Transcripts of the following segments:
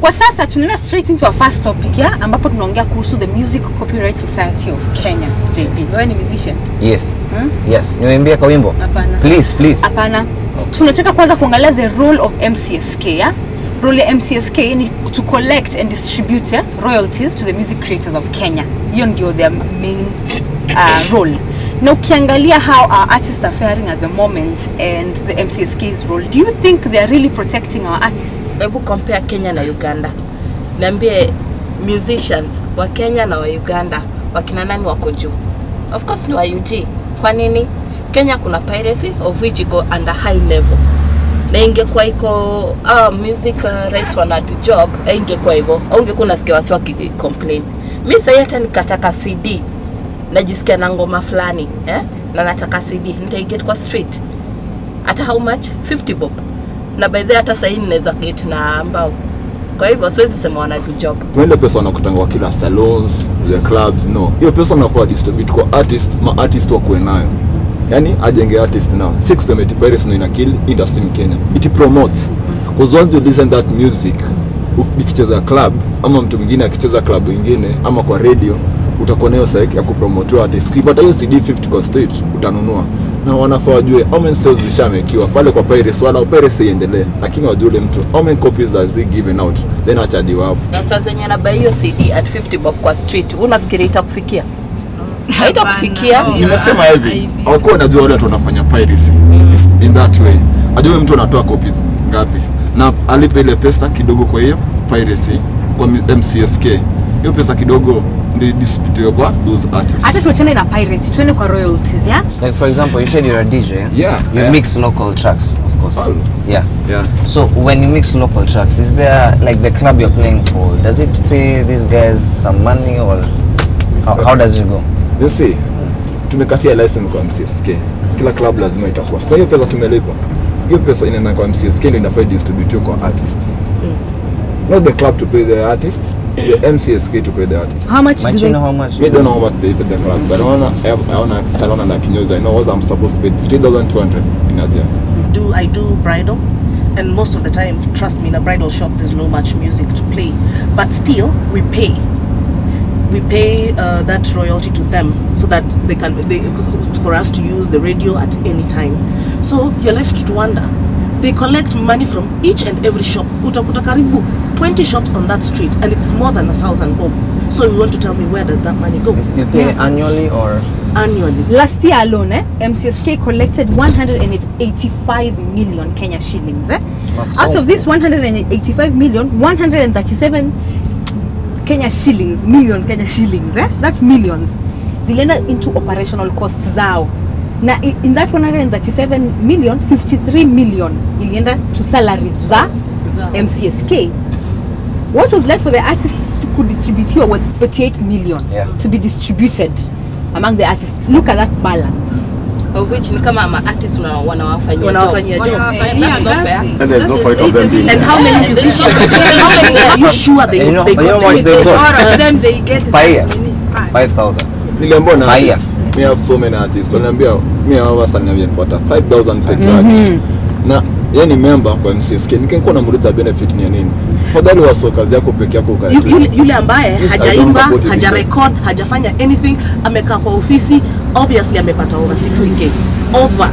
Kwa sasa tunaenda straight into our first topic ya ambapo tunaongea kuhusu the Music Copyright Society of Kenya. JP, wewe ni musician? Yes. Yes. Niweimbia kwa wimbo? Hapana. Please. Hapana. Tunataka kwanza kuangalia the role of MCSK ya. Role ya MCSK ni to collect and distribute royalties to the music creators of Kenya. Hiyo ndio their main role. Now ukiangalia how our artists are faring at the moment and the MCSK's role, do you think they are really protecting our artists? Hebu compare Kenya na Uganda. Niambie musicians wa Kenya na wa Uganda wakina nani wako juu? Of course ni wa UG. Kwa nini? Kenya kuna piracy of which iko under high level. Na ingekuwa iko music rights wana do job, ingekuwa hivyo. Au ungekuwa unasikia watu complain. Mimi sasa hata nikataka CD najisikia na ngoma fulani na nataka CD nitaiget kwa street hata how much 50 bob na by the hata sasa ninaweza get na ambao. Kwa hivyo siwezi sema wana do job. Kwa ile pesa wanakutanga kila salons, the clubs, no. Hiyo pesa wanafaa distribute kwa artist wako nayo. Yani ajenge artist nao. Si kusema eti piracy ina kill industry in Kenya. It promotes. Because once you listen that music, ukicheza club ama mtu mwingine akicheza club nyingine ama kwa radio, utakuwa nayo site ya kupromote artist. Ukipata hiyo CD 50 kwa street utanunua. Na wanafaa wajue how many sales zishamekiwa pale kwa piracy, wala piracy iendelee, lakini wajue mtu how many copies are they given out, then achajiwa hapo. Na sasa zenye na buy hiyo CD at 50 bob kwa street, unafikiri itakufikia? Haitakufikia. Nimesema hivi, hawako wanajua wale watu wanafanya piracy in that way. Ajue mtu anatoa copies ngapi na alipe ile pesa kidogo kwa hiyo piracy kwa MCSK. Hiyo pesa kidogo they distribute kwa those artists. Hata tuachane na piracy, tuende kwa royalties, yeah? Like for example, you said you're a DJ. Yeah. You mix local tracks, of course. Oh. Yeah. So when you mix local tracks, is there like the club you're playing for? Does it pay these guys some money or how does it go? You see, tumekatia license kwa MCSK. Kila club lazima itakuwa. So hiyo pesa tumelipa. Hiyo pesa inaenda kwa MCSK ndio inafaa distribute kwa artist. Not the club to pay the artist, the MCSK to pay the artist. How much do you know how much? We don't know how much they pay the club, but I wanna salon like Kinyozi. I know what I'm supposed to pay 3,200 in a day. I do bridal, and most of the time, trust me, in a bridal shop there's no much music to play, but still we pay that royalty to them so that for us to use the radio at any time. So you're left to wonder. They collect money from each and every shop. Utakuta karibu 20 shops on that street, and it's more than 1,000 bob. So you want to tell me where does that money go? You pay annually or? Annually. Last year alone, MCSK collected 185 million Kenya shillings. Out of this 185 million, 137 million Kenya shillings. That's millions. Zilienda into operational costs zao. Now, in that 137 million, 53 million ilienda to salaries za MCSK. What was left for the artists to distribute here was 48 million to be distributed among the artists. Look at that balance. Of which ni kama artists wanawafanyia job. That's not fair. And there's no point of them being And how many musicians? How many are you sure they got? All of them they get 5,000. Niliambiwa na artists. Me have so many artists. Wanaambia mimi hawa wasanii nipata 5,000 peke yake. Na yeye ni member kwa MCSK. Nikikuwa namuuliza benefit ni nini? Fadhali wa soka yako peke yako ukae. Yule ambaye hajaimba, hajarecord, hajafanya anything, amekaa kwa ofisi, obviously amepata over 60k. Over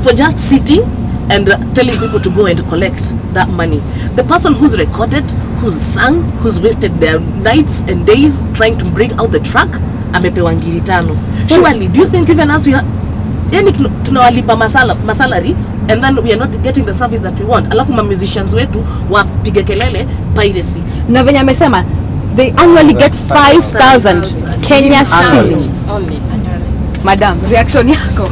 for just sitting and telling people to go and collect that money. The person who's recorded, who's sung, who's wasted their nights and days trying to bring out the track, amepewa ngiri 5. Surely, do you think even as we are, yani tunawalipa masalary and then we are not getting the service that we want? Alafu ma musicians wetu wapige kelele piracy. Na venye amesema, they annually get 5,000 Kenya shillings. Only annually. Madam, reaction yako?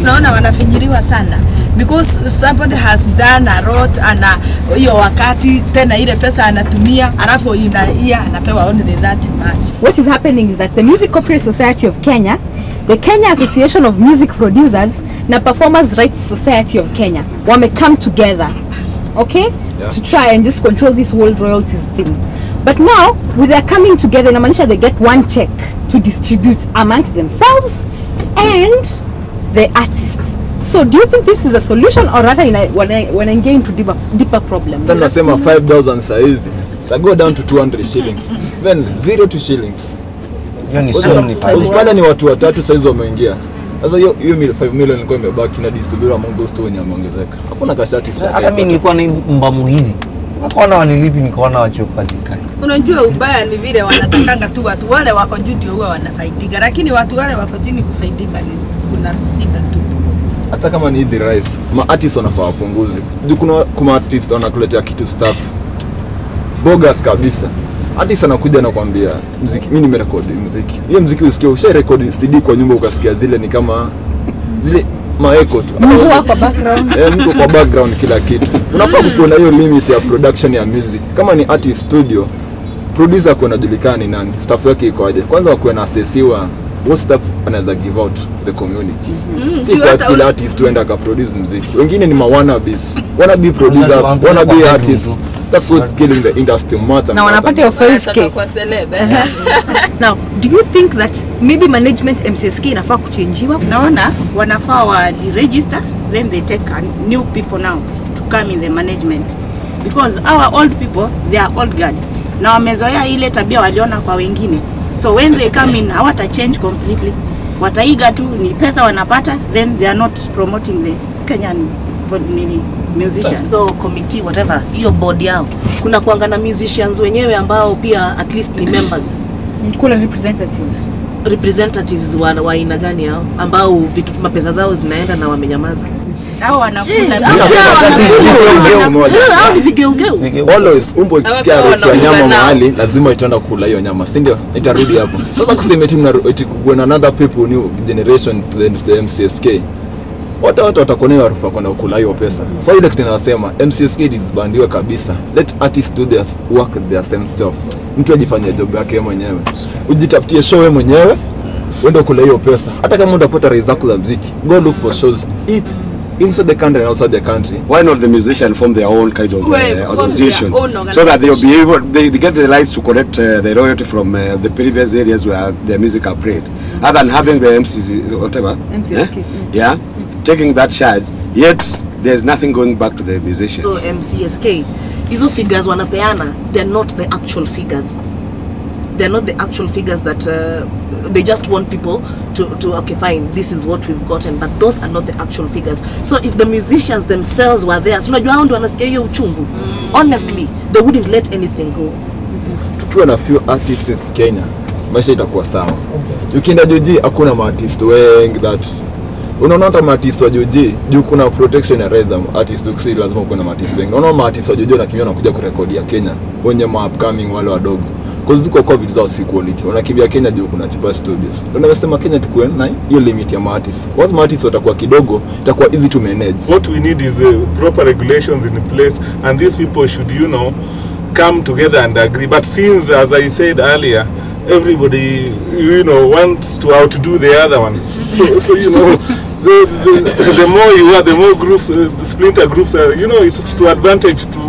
Naona wanafinyiriwa sana because somebody has done a lot ana hiyo wakati tena ile pesa anatumia alafu anapewa only that much. What is happening is that the Music Copyright Society of Kenya, the Kenya Association of Music Producers na Performers Rights Society of Kenya wame come together, okay, to try and just control this world royalties thing. But now with their coming together, inamaanisha they get one check to distribute amongst themselves and the artists. So do you think this is a solution or rather when I get into deeper problem? Then nasema 5,000 saizi. I go down to 200 shillings. Then 0 to shillings. Usipanda ni watu watatu saizi wameingia. Sasa hiyo 5 million ilikuwa imebaki na distribute among those two wenye wameongezeka. Hakuna kashati sasa. Hata mimi nilikuwa ni mbamu hivi. Nikaona wanilipi nikaona wacho kazi kali. Unajua ubaya ni vile wanatakanga tu watu wale wako juu ndio huwa wanafaidika, lakini watu wale wako chini kufaidika ni kuna shida tu. Hata kama ni hizi rice, ma-artists wanafaa wapunguze. Kuna artists wanakuletea kitu staff bogus kabisa. Artist anakuja na kwambia muziki, mimi nimerekodi muziki. Hiyo muziki usikie usharekodi CD kwa nyumba ukasikia zile ni kama zile maeko tu. Mtu kwa background. Mtu kwa background kila kitu. Unafaa kuwa na hiyo limit ya production ya music. Kama ni artist studio, producer kwa anajulikana ni nani, staff yake iko aje. Kwanza wakuwe na assessiwa what stuff anaweza give out to the community. Si kwa kila artist tuenda ka produce muziki. Wengine ni wannabes, wannabe producers, wannabe artists. That's what's killing the industry. Now wanapata your 5k kwa celeb. Now do you think that maybe management MCSK inafaa kuchangewa? Naona wanafaa wa register, then they take new people now to come in the management, because our old people, they are old guards na wamezoea ile tabia waliona kwa wengine, so when they come in hawata change completely, wataiga tu ni pesa wanapata, then they are not promoting the Kenyan musicians. So committee whatever, hiyo board yao kuna kuanga na musicians wenyewe ambao pia at least ni members. Kuna representatives wa aina gani hao ambao mapesa zao zinaenda na wamenyamaza? Hao wanakula hao ni vigeugeu. Always umbo ikisikia harufu ya nyama mahali lazima itaenda kula hiyo nyama, si ndio? Itarudi hapo. Sasa kusema eti when another people new generation to the MCSK, watu watakonea harufu kwenda kula hiyo pesa. So ile kitu ninasema MCSK disbandiwe kabisa. Let artists do their work their same self. Mtu ajifanyie job yake mwenyewe. Ujitafutie show wewe mwenyewe, uende kula hiyo pesa. Hata kama utapata rise zako za muziki, go look for shows. Inside the country and outside the country. Why not the musician form their own kind of association, so that they'll be able, they get the rights to collect the royalty from the previous areas where their music are played, other than having the MCC whatever, yeah, taking that charge, yet there's nothing going back to the musician. So MCSK, hizo figures wanapeana, they're not the actual figures. They're not the actual figures that they just want people to okay fine, this is what we've gotten, but those are not the actual figures. So if the musicians themselves were there, so unajua hao ndio wanasikia hiyo uchungu, honestly they wouldn't let anything go. Tukiwa na few artists in Kenya, maisha itakuwa sawa. Ukienda Joji hakuna artist wengi that unaona, hata artist wa Joji juu kuna protection ya rhythm artist, ukisi lazima uwe na artist wengi. Unaona artist wa Joji na kimya nakuja kurekodi ya Kenya wenye upcoming wale wadogo, because ziko COVID zao si quality. Wanakimbia Kenya juu kuna cheaper studios. Ndio nasema Kenya tukue na hiyo limit ya artists. Once artists watakuwa kidogo, itakuwa easy to manage. What we need is proper regulations in place, and these people should, come together and agree. But since, as I said earlier, everybody, wants to outdo the other one. So the more you are, the more groups, the splinter groups are, it's to advantage to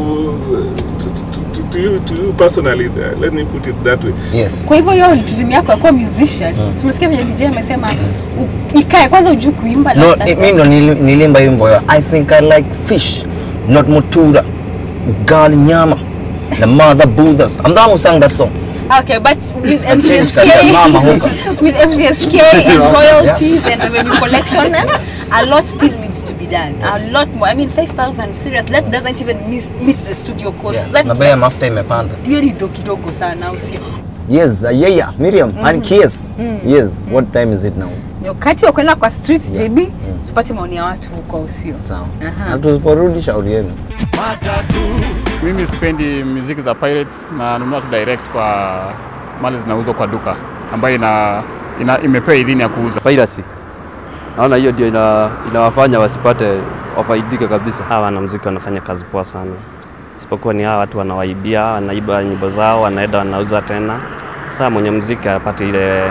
you personally. Let me put it that way. Yes. Kwa hivyo hiyo dream yako ya kuwa musician, umesikia vile DJ amesema ikae kwanza ujue kuimba. No, mimi ndo nilimba hiyo mboyo. I think I like fish, not mutura, ugali, nyama, the mother buddhas. I'm the one who sang that song. Okay, but with MCSK and royalties and revenue collection, a lot still needs to be done. A lot more. I mean, 5,000, serious. That doesn't even meet the studio costs. Yeah. Na bei ya mafuta imepanda. Hiyo ni kidogo sana, usio. Yes, Miriam, and Kies. Yes, what time is it now? Wakati wa kwenda kwa streets JB, tupate maoni ya watu huko, usio. Sawa. Na tusiporudi shauri yenu. Mimi sipendi muziki za pirates, na nunua tu direct kwa mali zinauzwa kwa duka ambayo imepewa idhini ya kuuza. Piracy. Naona hiyo ndio inawafanya wasipate wafaidike kabisa. Hawa wanamuziki wanafanya kazi poa sana. Isipokuwa ni hawa watu wanawaibia, wanaiba nyimbo zao, wanaenda wanauza tena. Sasa mwenye muziki apate ile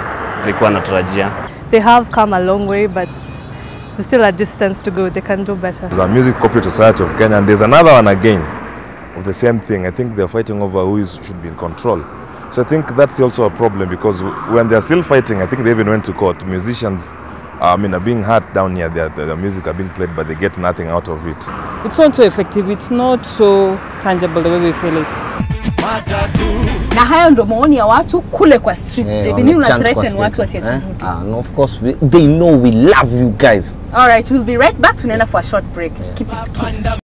alikuwa anatarajia. They have come a long way, but there's still a distance to go. They can do better. There's a Music Corporate Society of Kenya, and there's another one again of the same thing. I think they're fighting over who should be in control. So I think that's also a problem, because when they're still fighting, I think they even went to court. Musicians I mean, are being hurt down here. The music are being played, but they get nothing out of it. It's not so effective. It's not so tangible the way we feel it. Na hayo ndo maoni ya watu kule kwa street. Bini una threaten watu ati no, of course, they know we love you guys. All right, we'll be right back. Tunaenda for a short break. Keep it kiss.